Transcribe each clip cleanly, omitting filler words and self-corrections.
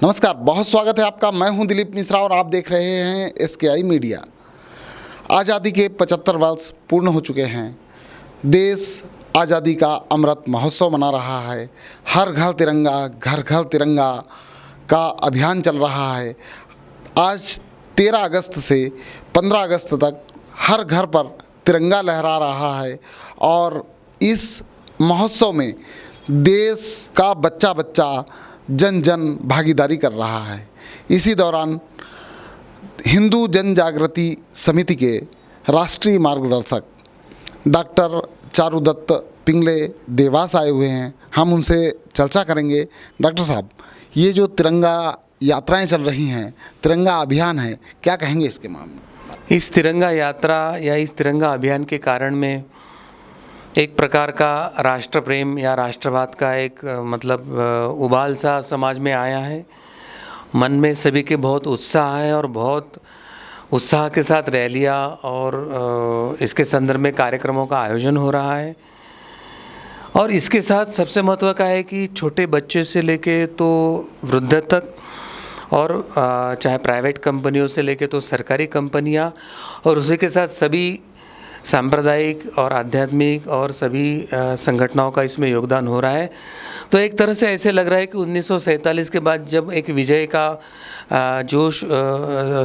नमस्कार, बहुत स्वागत है आपका। मैं हूं दिलीप मिश्रा और आप देख रहे हैं SKI मीडिया। आज़ादी के 75 वर्ष पूर्ण हो चुके हैं। देश आज़ादी का अमृत महोत्सव मना रहा है। हर घर तिरंगा, घर घर तिरंगा का अभियान चल रहा है। आज 13 अगस्त से 15 अगस्त तक हर घर पर तिरंगा लहरा रहा है और इस महोत्सव में देश का बच्चा बच्चा जन जन भागीदारी कर रहा है। इसी दौरान हिंदू जन जागृति समिति के राष्ट्रीय मार्गदर्शक डॉक्टर चारुदत्त पिंगले देवास आए हुए हैं। हम उनसे चर्चा करेंगे। डॉक्टर साहब, ये जो तिरंगा यात्राएं चल रही हैं, तिरंगा अभियान है, क्या कहेंगे इसके मामले में? इस तिरंगा यात्रा या इस तिरंगा अभियान के कारण में एक प्रकार का राष्ट्र प्रेम या राष्ट्रवाद का एक उबाल सा समाज में आया है। मन में सभी के बहुत उत्साह है और बहुत उत्साह के साथ रैलियां और इसके संदर्भ में कार्यक्रमों का आयोजन हो रहा है। और इसके साथ सबसे महत्व का है कि छोटे बच्चे से लेके तो वृद्ध तक और चाहे प्राइवेट कंपनियों से लेके तो सरकारी कंपनियां और उसी के साथ सभी सांप्रदायिक और आध्यात्मिक और सभी संगठनों का इसमें योगदान हो रहा है। तो एक तरह से ऐसे लग रहा है कि 1947 के बाद जब एक विजय का जोश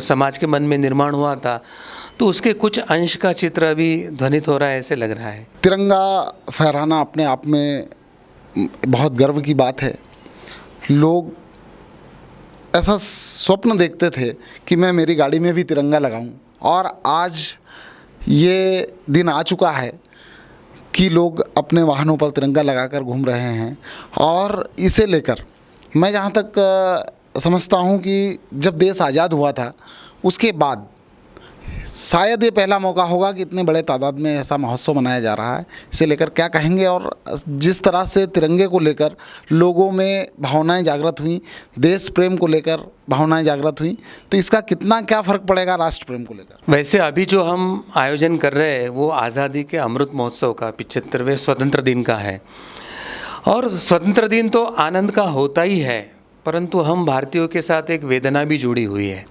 समाज के मन में निर्माण हुआ था, तो उसके कुछ अंश का चित्र अभी ध्वनित हो रहा है, ऐसे लग रहा है। तिरंगा फहराना अपने आप में बहुत गर्व की बात है। लोग ऐसा स्वप्न देखते थे कि मैं मेरी गाड़ी में भी तिरंगा लगाऊं, और आज ये दिन आ चुका है कि लोग अपने वाहनों पर तिरंगा लगाकर घूम रहे हैं। और इसे लेकर मैं जहाँ तक समझता हूँ कि जब देश आज़ाद हुआ था उसके बाद शायद ये पहला मौका होगा कि इतने बड़े तादाद में ऐसा महोत्सव मनाया जा रहा है। इसे लेकर क्या कहेंगे? और जिस तरह से तिरंगे को लेकर लोगों में भावनाएं जागृत हुई, देश प्रेम को लेकर भावनाएं जागृत हुई, तो इसका कितना क्या फ़र्क पड़ेगा राष्ट्र प्रेम को लेकर? वैसे अभी जो हम आयोजन कर रहे हैं वो आज़ादी के अमृत महोत्सव का 75वें स्वतंत्र दिन का है। और स्वतंत्र दिन तो आनंद का होता ही है, परंतु हम भारतीयों के साथ एक वेदना भी जुड़ी हुई है।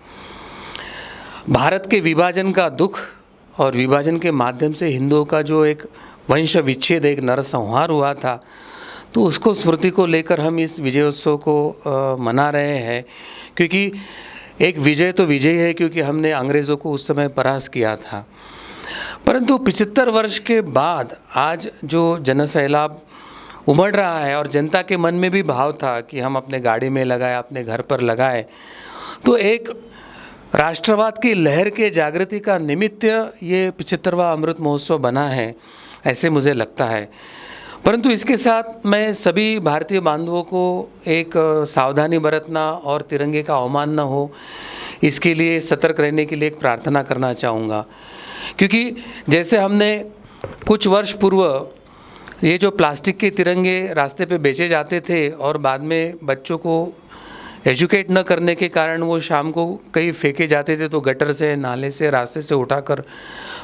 भारत के विभाजन का दुख और विभाजन के माध्यम से हिंदुओं का जो एक वंश विच्छेद, एक नरसंहार हुआ था, तो उसको स्मृति को लेकर हम इस विजयोत्सव को मना रहे हैं। क्योंकि एक विजय तो विजय है, क्योंकि हमने अंग्रेज़ों को उस समय परास्त किया था। परंतु 75 वर्ष के बाद आज जो जनसैलाब उमड़ रहा है और जनता के मन में भी भाव था कि हम अपने गाड़ी में लगाए, अपने घर पर लगाए, तो एक राष्ट्रवाद की लहर के जागृति का निमित्त ये 75वां अमृत महोत्सव बना है, ऐसे मुझे लगता है। परंतु इसके साथ मैं सभी भारतीय बांधवों को एक सावधानी बरतना और तिरंगे का अवमान न हो, इसके लिए सतर्क रहने के लिए एक प्रार्थना करना चाहूँगा। क्योंकि जैसे हमने कुछ वर्ष पूर्व ये जो प्लास्टिक के तिरंगे रास्ते पे बेचे जाते थे और बाद में बच्चों को एजुकेट न करने के कारण वो शाम को कहीं फेंके जाते थे, तो गटर से, नाले से, रास्ते से उठाकर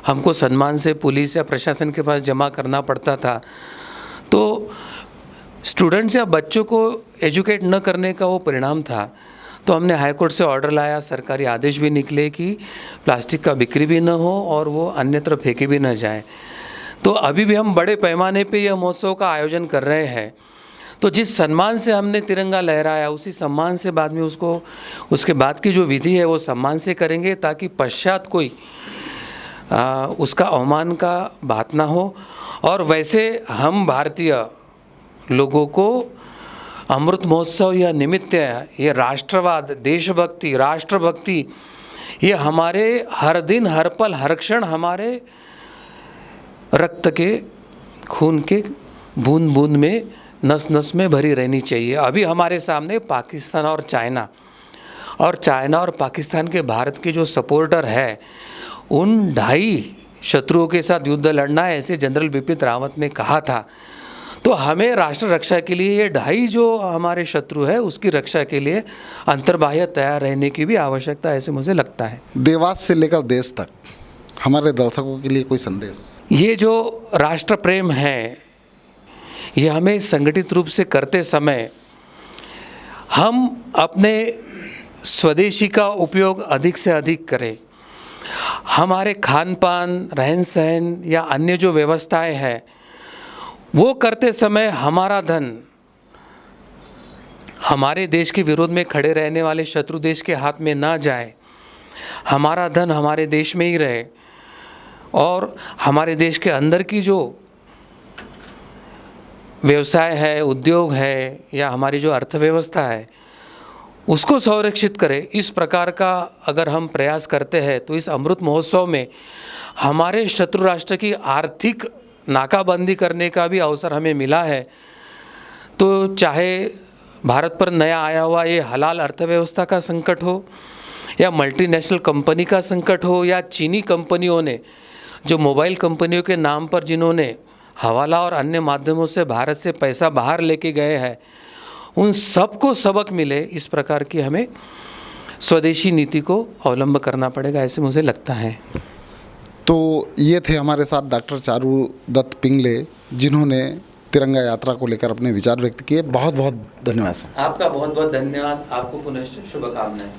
हमको सम्मान से पुलिस या प्रशासन के पास जमा करना पड़ता था। तो स्टूडेंट्स या बच्चों को एजुकेट न करने का वो परिणाम था। तो हमने हाई कोर्ट से ऑर्डर लाया, सरकारी आदेश भी निकले कि प्लास्टिक का बिक्री भी न हो और वो अन्यत्र फेंके भी न जाए। तो अभी भी हम बड़े पैमाने पे यह महोत्सव का आयोजन कर रहे हैं। तो जिस सम्मान से हमने तिरंगा लहराया, उसी सम्मान से बाद में उसके बाद की जो विधि है वो सम्मान से करेंगे, ताकि पश्चात कोई उसका अवमान का बात ना हो। और वैसे हम भारतीय लोगों को अमृत महोत्सव या निमित्त, ये राष्ट्रवाद, देशभक्ति, राष्ट्रभक्ति, ये हमारे हर दिन, हर पल, हर क्षण हमारे रक्त के, खून के बूंद बूंद में, नस नस में भरी रहनी चाहिए। अभी हमारे सामने पाकिस्तान और चाइना और पाकिस्तान के भारत के जो सपोर्टर है, उन ढाई शत्रुओं के साथ युद्ध लड़ना है, ऐसे जनरल बिपिन रावत ने कहा था। तो हमें राष्ट्र रक्षा के लिए ये ढाई जो हमारे शत्रु है, उसकी रक्षा के लिए अंतर्बाह्य तैयार रहने की भी आवश्यकता है, ऐसे मुझे लगता है। देवास से लेकर देश तक हमारे दर्शकों के लिए कोई संदेश? ये जो राष्ट्र प्रेम है, ये हमें संगठित रूप से करते समय हम अपने स्वदेशी का उपयोग अधिक से अधिक करें। हमारे खान पान, रहन सहन या अन्य जो व्यवस्थाएं हैं वो करते समय हमारा धन हमारे देश के विरोध में खड़े रहने वाले शत्रु देश के हाथ में ना जाए, हमारा धन हमारे देश में ही रहे और हमारे देश के अंदर की जो व्यवसाय है, उद्योग है या हमारी जो अर्थव्यवस्था है उसको संरक्षित करें। इस प्रकार का अगर हम प्रयास करते हैं तो इस अमृत महोत्सव में हमारे शत्रु राष्ट्र की आर्थिक नाकाबंदी करने का भी अवसर हमें मिला है। तो चाहे भारत पर नया आया हुआ ये हलाल अर्थव्यवस्था का संकट हो या मल्टीनेशनल कंपनी का संकट हो या चीनी कंपनियों ने जो मोबाइल कंपनियों के नाम पर जिन्होंने हवाला और अन्य माध्यमों से भारत से पैसा बाहर लेके गए हैं, उन सबको सबक मिले, इस प्रकार की हमें स्वदेशी नीति को अवलंब करना पड़ेगा, ऐसे मुझे लगता है। तो ये थे हमारे साथ डॉक्टर चारू दत्त पिंगले, जिन्होंने तिरंगा यात्रा को लेकर अपने विचार व्यक्त किए। बहुत बहुत धन्यवाद सर। आपका बहुत बहुत धन्यवाद। आपको पुनः शुभकामनाएं।